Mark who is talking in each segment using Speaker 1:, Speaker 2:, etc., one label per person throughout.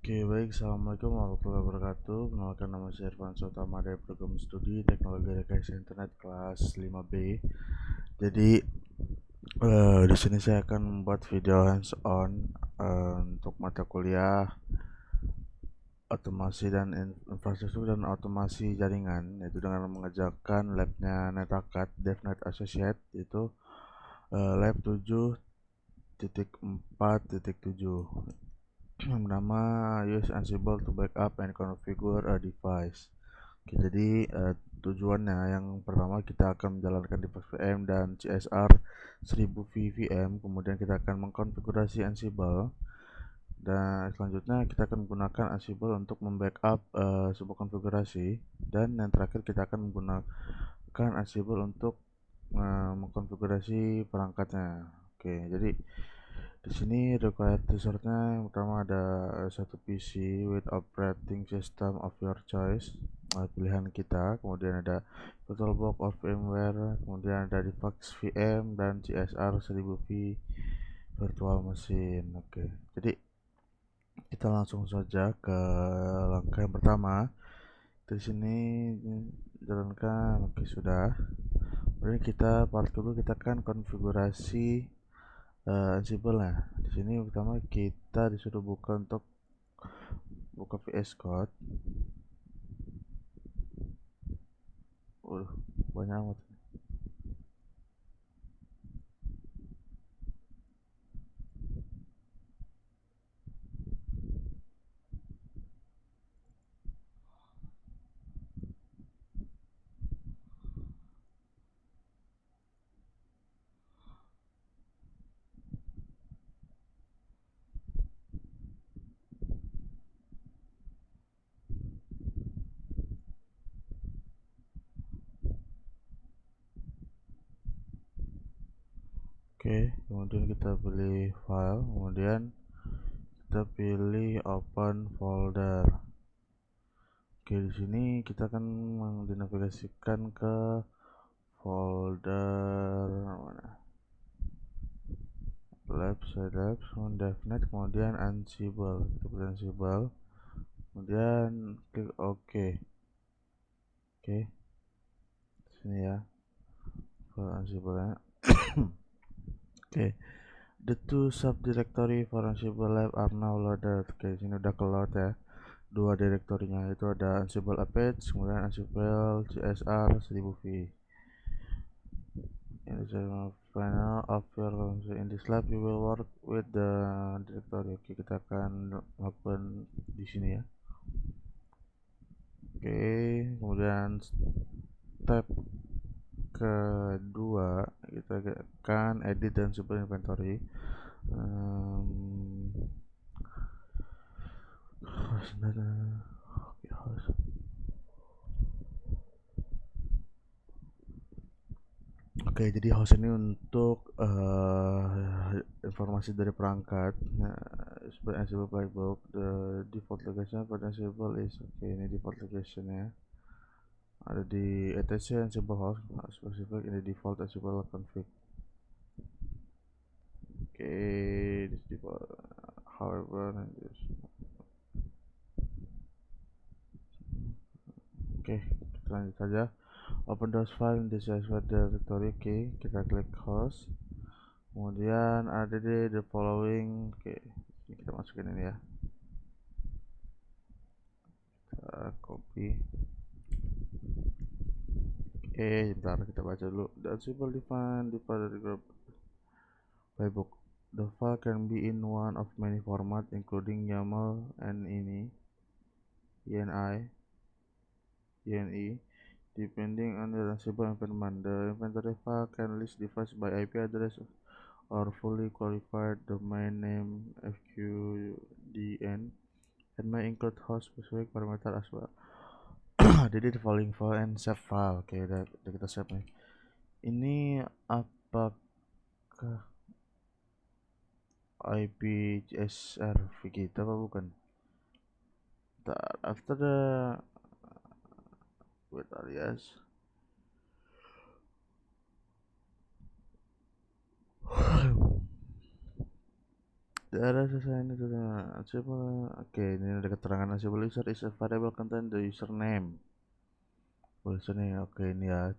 Speaker 1: Oke, baik. Assalamualaikum warahmatullahi wabarakatuh. Perkenalkan, nama saya Irfan Sotama dari program studi Teknologi Rekayasa Internet kelas 5B. Jadi, di sini saya akan membuat video hands-on untuk mata kuliah otomasi dan infrastruktur dan otomasi jaringan, yaitu dengan mengerjakan labnya NetAcad DevNet Associate, yaitu lab 7.4.7 yang bernama Use Ansible to Backup and Configure a Device. Oke, jadi tujuannya yang pertama kita akan menjalankan device VM dan CSR 1000 VVM, kemudian kita akan mengkonfigurasi Ansible, dan selanjutnya kita akan menggunakan Ansible untuk membackup sebuah konfigurasi, dan yang terakhir kita akan menggunakan Ansible untuk mengkonfigurasi perangkatnya. Oke, jadi di sini required resource-nya yang pertama ada satu PC with operating system of your choice, pilihan kita, kemudian ada VirtualBox of VMware, kemudian ada Defax VM dan CSR 1000V virtual machine. Oke, jadi kita langsung saja ke langkah yang pertama. Di sini jalankan. Oke, sudah. Kemudian kita part kedua, kita akan konfigurasi Ansible. Nah, di sini pertama kita disuruh buka VS Code. Banyak amat. Oke, kemudian kita pilih file, kemudian kita pilih open folder. Oke, di sini kita akan dinavigasikan ke folder mana? Labs, DevNet, kemudian Ansible. Kita pilih Ansible, kemudian klik OK. Oke, sini ya, file Ansible-nya. Oke, the two subdirectory for Ansible Lab are now loaded. Oke, sini udah keload ya. Dua direktorinya itu ada Ansible Apache, kemudian Ansible CSR 1000V. In the final of your in this lab you will work with the directory. Oke, kita akan lakukan di sini ya. Oke, kemudian step kedua kita akan edit dan super inventory. Oke, jadi host ini untuk informasi dari perangkat. Nah, seperti Ansible Playbook, the default location for Ansible is ini default location ya. Ada di etc Ansible host, specific in the default Ansible config. This default, however, kita lanjut saja. Open those file in the CSV directory. Kita klik host, kemudian ada di the following. Kita masukin ini ya, kita copy. Bentar, kita baca dulu. The Ansible define the group playbook. The file can be in one of many format including YAML and ini INI, depending on the Ansible environment. The inventory file can list device by IP address or fully qualified domain name FQDN, and may include host specific parameter as well. Jadi the following file and save file. Oke, udah kita save nih. Ini apakah IP CSR kita apa bukan? After the wait alias ada selesai ini tuh. Coba, oke, ini ada keterangan Ansible user is a variable contain the username. Username, oke, ini ya,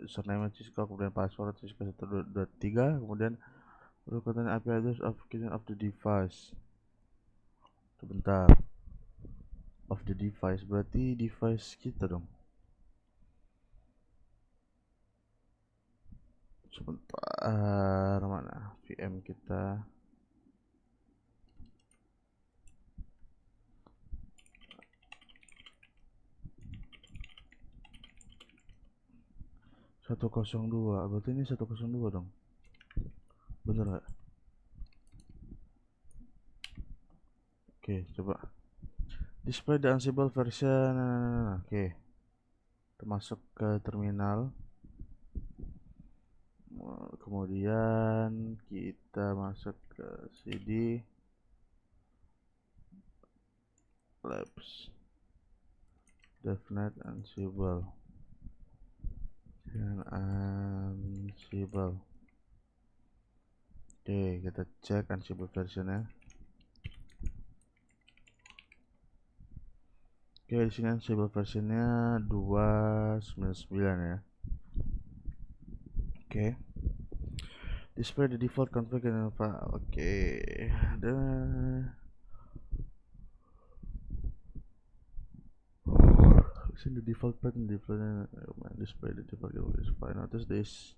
Speaker 1: username Cisco, kemudian password Cisco 123, kemudian contain IP address of the device. Sebentar, of the device berarti device kita dong. Sebentar, mana VM kita? Satu 102, berarti ini 102 dong. Bener gak? Oke, coba display the Ansible version. Oke, kita masuk ke terminal, kemudian kita masuk ke CD labs devnet Ansible dan Ansible. Oke, kita cek Ansible versionnya. Oke, di sini Ansible versionnya 2.99 ya. Oke, display the default config in file. Oke, in the default pattern display the default file. Notice this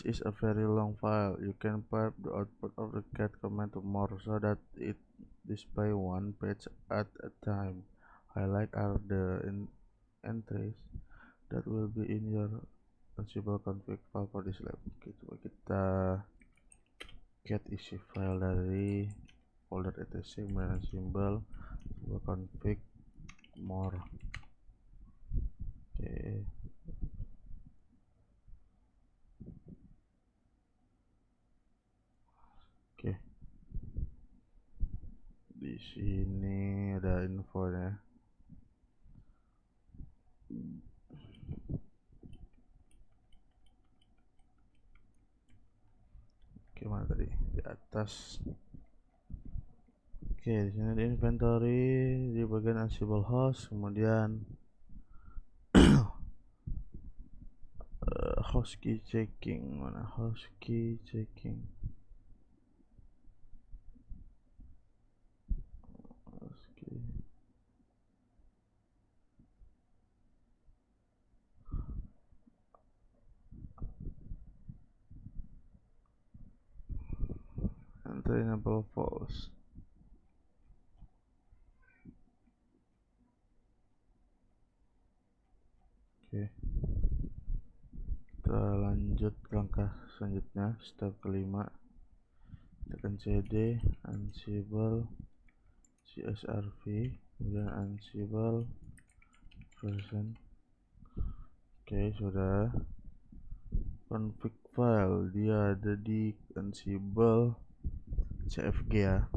Speaker 1: is a very long file. You can pipe the output of the cat command to more so that it display one page at a time. Highlight are the entries that will be in your Ansible config file for this lab. Oke, coba kita cat isi file dari folder etc kemudian Ansible, coba config more. Oke. Di sini ada infonya. Oke, mana tadi? Di atas. Oke, di sini ada inventory di bagian Ansible host, kemudian host key checking. Mana host key checking? Host key. Enter enable false. Oke, kita lanjut ke langkah selanjutnya, step kelima. Tekan CD Ansible CSRV, kemudian Ansible version. Oke, sudah. Config file dia ada di Ansible CFG ya.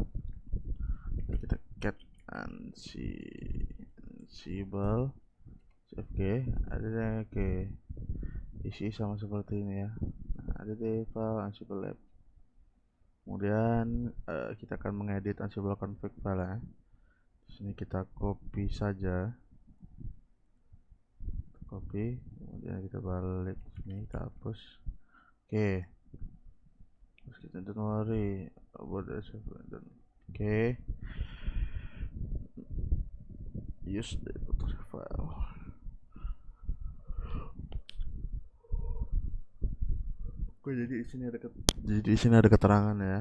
Speaker 1: Kita cat Ansible CFG ada. Oke, isi sama seperti ini ya. Nah, ada di file Ansible lab. Kemudian kita akan mengedit Ansible config file ya. Di sini kita copy saja, copy, kemudian kita balik sini, kita hapus. Oke, terus kita don't worry about the oke, use the file. Oke, jadi di sini ada keterangan ya.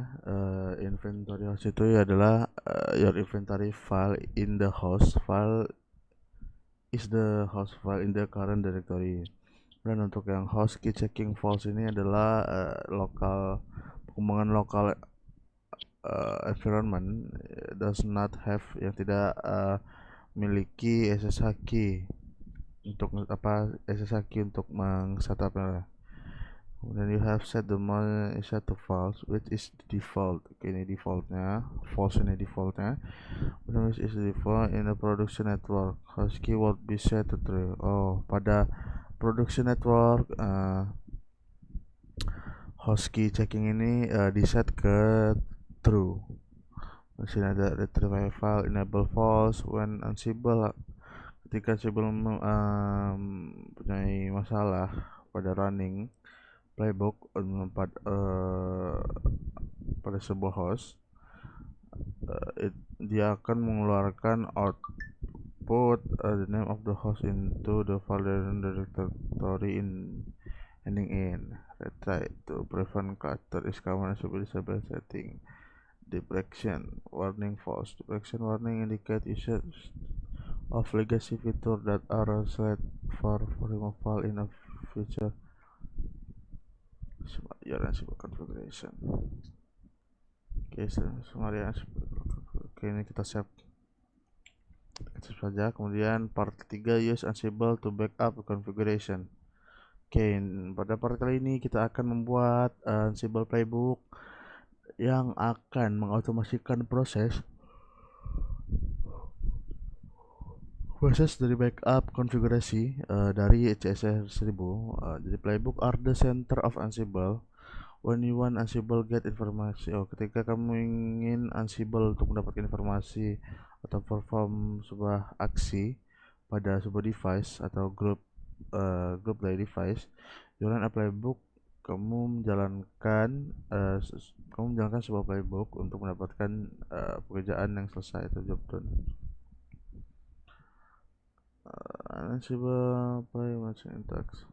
Speaker 1: Inventory host itu adalah your inventory file in the host file is the host file in the current directory. Dan untuk yang host key checking false ini adalah perkembangan lokal environment does not have, yang tidak memiliki SSH key untuk SSH key untuk meng-setupnya. Kemudian you have set the mode is set to false, which is the default. Oke, ini defaultnya, false ini defaultnya. Which is the default in the production network. Host key will be set to true. Oh, pada production network host key checking ini di set ke true. Di sini ada retrieve file enable false when Ansible. Ketika Ansible mempunyai masalah pada running playbook pada sebuah host, dia akan mengeluarkan output the name of the host into the folder directory ending in. Retry to prevent clutter is common as a disable setting. Deprecation warning false. Deprecation warning indicate usage of legacy feature that are set for removal in a future Summary Ansible configuration. Oke, ini kita save saja. Kemudian part ketiga, use Ansible to backup configuration. Oke, pada part kali ini kita akan membuat Ansible playbook yang akan mengotomasikan proses dari backup konfigurasi dari CSR 1000. Jadi playbook are the center of Ansible. When you want Ansible get informasi, ketika kamu ingin Ansible untuk mendapatkan informasi atau perform sebuah aksi pada sebuah device atau grup dari device, you run a playbook. Kamu menjalankan sebuah playbook untuk mendapatkan pekerjaan yang selesai atau job done. Ansible playbook syntax.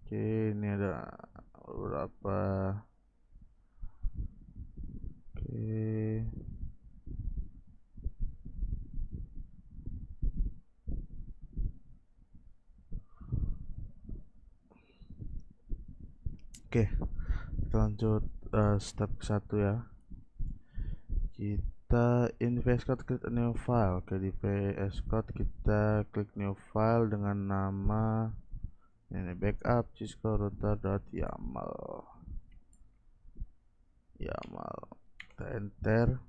Speaker 1: Oke, ini ada beberapa. Oke, kita lanjut step 1 ya. Kita in VS Code create a new file. Oke, di VS Code kita klik new file dengan nama ini backup cisco router.yaml. Kita enter.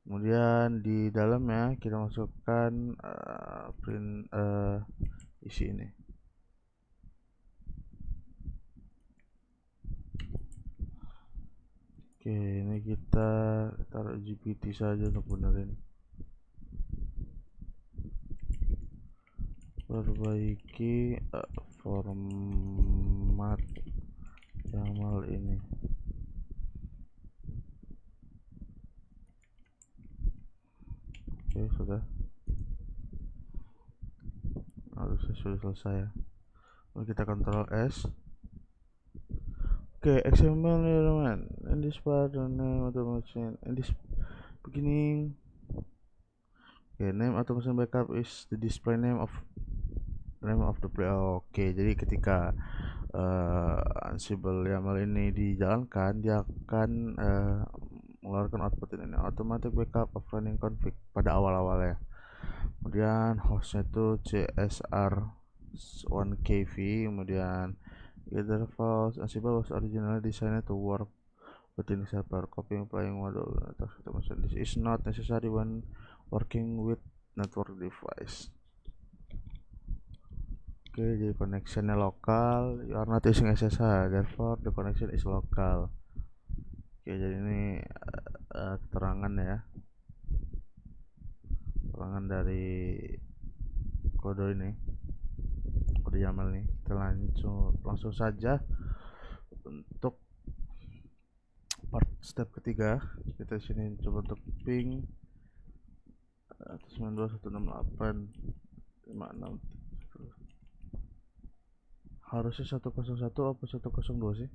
Speaker 1: Kemudian di dalamnya kita masukkan print isi ini. Oke, ini kita taruh GPT saja untuk benerin. Perbaiki format YAML ini. Oke, sudah. Harusnya sudah selesai ya. Lalu kita Ctrl S. Oke, XML teman-teman. In this part, the name automation. In this beginning, name automation backup is the display name of the play. Oke, jadi ketika Ansible YAML ini dijalankan, dia akan mengeluarkan output ini, automatic backup of running config pada awal-awalnya. Kemudian hostnya itu CSR 1KV. Kemudian either files Ansible was originally designed to work within server copying playing module. This is not necessary when working with network device. Oke, jadi connectionnya lokal. You are not using SSH, therefore the connection is local. Oke, jadi ini keterangan ya, keterangan dari kode ini, kode YAML nih. Kita langsung saja untuk part step ketiga. Kita sini coba untuk ping 192.168.56. harusnya 101 apa 102 sih?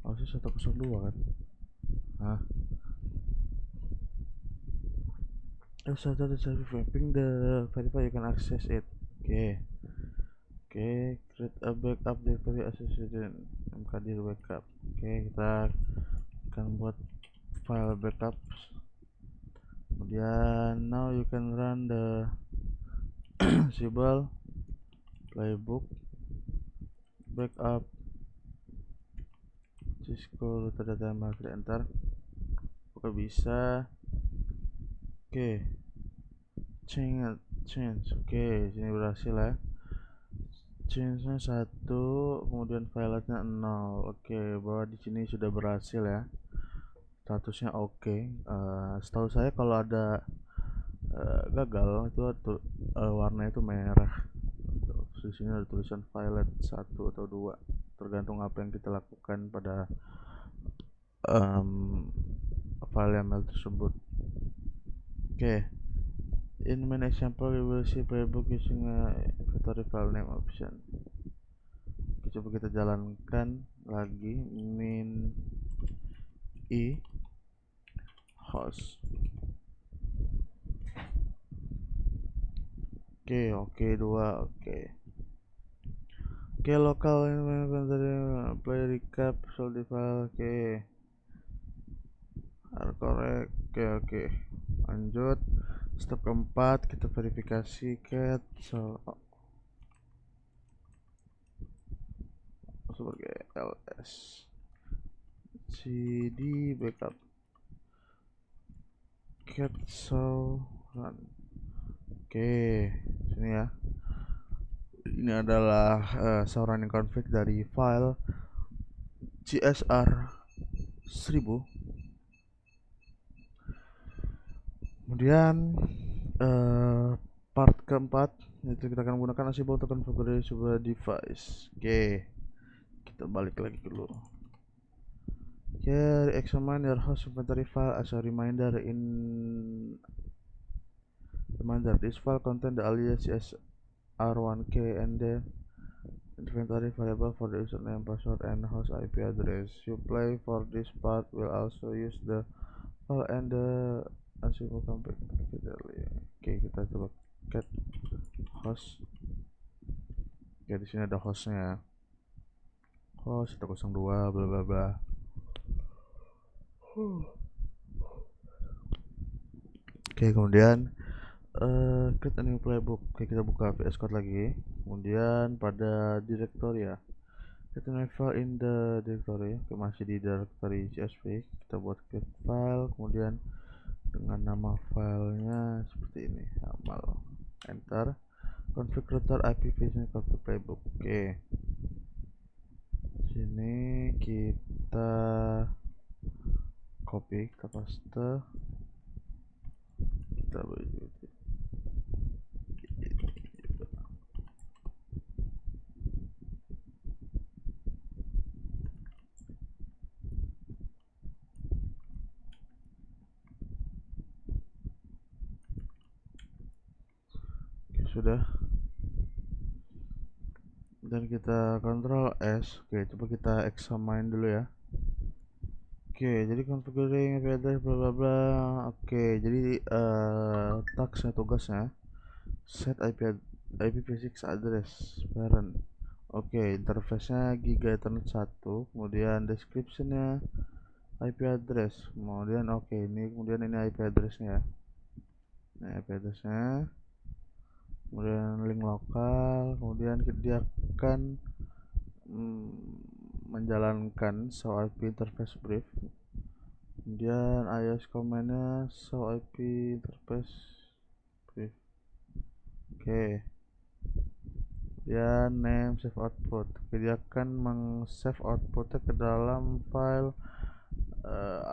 Speaker 1: Harusnya 102 kan? Nah, ping the verify you can access it. Oke, create a backup directory associated mkdir backup. Oke, kita akan buat file backup. Kemudian now you can run the Ansible playbook backup Cisco router.yaml. Kita enter. Oke, bisa. Oke, change. Oke, sini berhasil ya. change-nya 1, kemudian file-nya 0. Oke, bahwa di sini sudah berhasil ya. Statusnya oke. Setahu saya kalau ada gagal itu warnanya itu merah. Terus di sini ada tulisan file 1 atau 2, tergantung apa yang kita lakukan pada file YAML tersebut. Oke. In main example, we will see playbook using a inventory file name option. Oke, coba kita jalankan lagi. Min I host. Oke, 2. Oke, local inventory play recap solid file. Oke. Correct. Oke. Lanjut. Step keempat, kita verifikasi cat sebagai ls cd backup cat run. Oke, sini ya. Ini adalah running config dari file csr 1000. Kemudian part keempat itu kita akan menggunakan Ansible to configure sebuah device. Oke, kita balik lagi dulu. Here, examine your host inventory file as a reminder. This file contain the alias csr1k and the inventory variable for the username, password, and host IP address. You play for this part will also use the file and the Ansible config. Oke, kita coba cat host. Oke, di sini ada hostnya. Host 102 bla bla bla. Oke, kemudian create a new playbook. Oke, kita buka VS Code lagi. Kemudian pada directory ya, create a new file in the directory. Oke, masih di directory csv. Kita buat create file, kemudian dengan nama filenya seperti ini, amal. Enter. Config router IP vision config playbook. Oke, sini kita copy, kita paste, kita beri. Sudah, dan kita Ctrl S. Oke, coba kita examine dulu ya. Oke, jadi configuring IP address bla bla bla. Oke, jadi tugasnya set IPv6 address parent. Oke, interface-nya Giga Ethernet 1, kemudian description-nya IP address, kemudian kemudian ini IP address-nya ya. Nah, IP address-nya, kemudian link lokal, kemudian dia akan menjalankan show IP interface brief, kemudian iOS command-nya show IP interface brief. Oke, dia name save output. Dia akan meng-save outputnya ke dalam file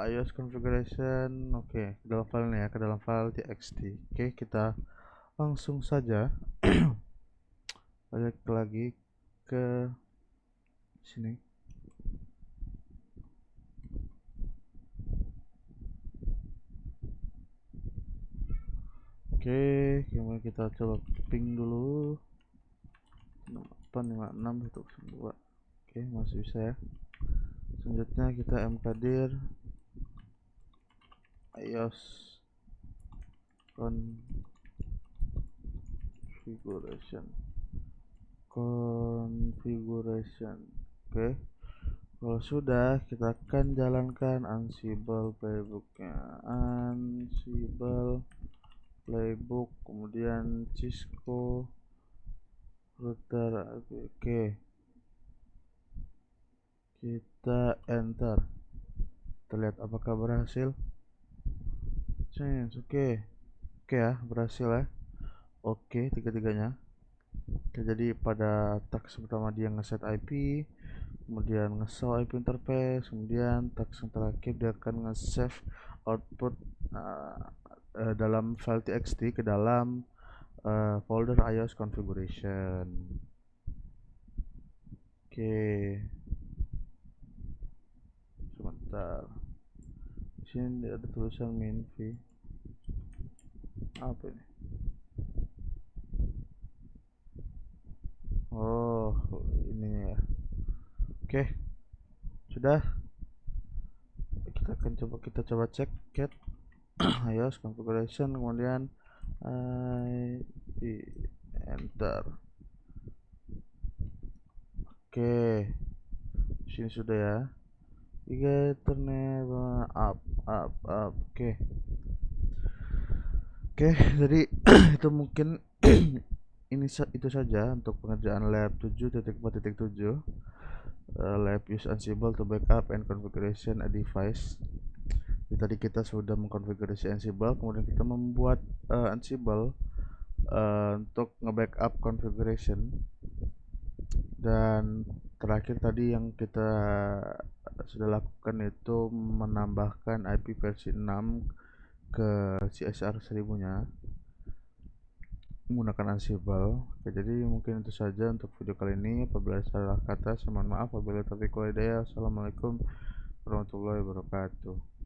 Speaker 1: iOS configuration. Oke, ke dalam file ini ya, ke dalam file txt. Oke, kita langsung saja balik lagi ke sini. Oke, kemudian kita coba ping dulu 6856 102. Oke, masih bisa ya. Selanjutnya kita mkdir iOS configuration. Oke, kalau sudah, kita akan jalankan Ansible playbooknya. Ansible playbook, kemudian Cisco router. Oke, kita enter. Kita lihat apakah berhasil. Change. Oke ya, berhasil ya. Oke, tiga-tiganya. Oke, jadi pada task pertama dia ngeset IP, kemudian nge-show IP interface, kemudian task yang terakhir dia akan nge-save output uh, dalam file txt ke dalam folder iOS configuration. Oke, sebentar. Di sini ada tulisan minv. Apa ini? Oh, ini ya. Oke, sudah. Kita coba cek cat iOS configuration, kemudian IP enter. Oke, sini sudah ya. Ethernet up. Oke, jadi itu mungkin itu saja untuk pengerjaan lab 7.4.7, lab use Ansible to backup and configuration a device. Jadi tadi kita sudah mengkonfigurasi Ansible, kemudian kita membuat Ansible untuk nge-backup configuration, dan terakhir tadi yang kita sudah lakukan itu menambahkan IP versi 6 ke CSR 1000-nya menggunakan Ansible. Oke, jadi mungkin itu saja untuk video kali ini. Apabila salah kata, saya mohon maaf. Wabillahi taufiq wal hidayah. Assalamualaikum warahmatullahi wabarakatuh.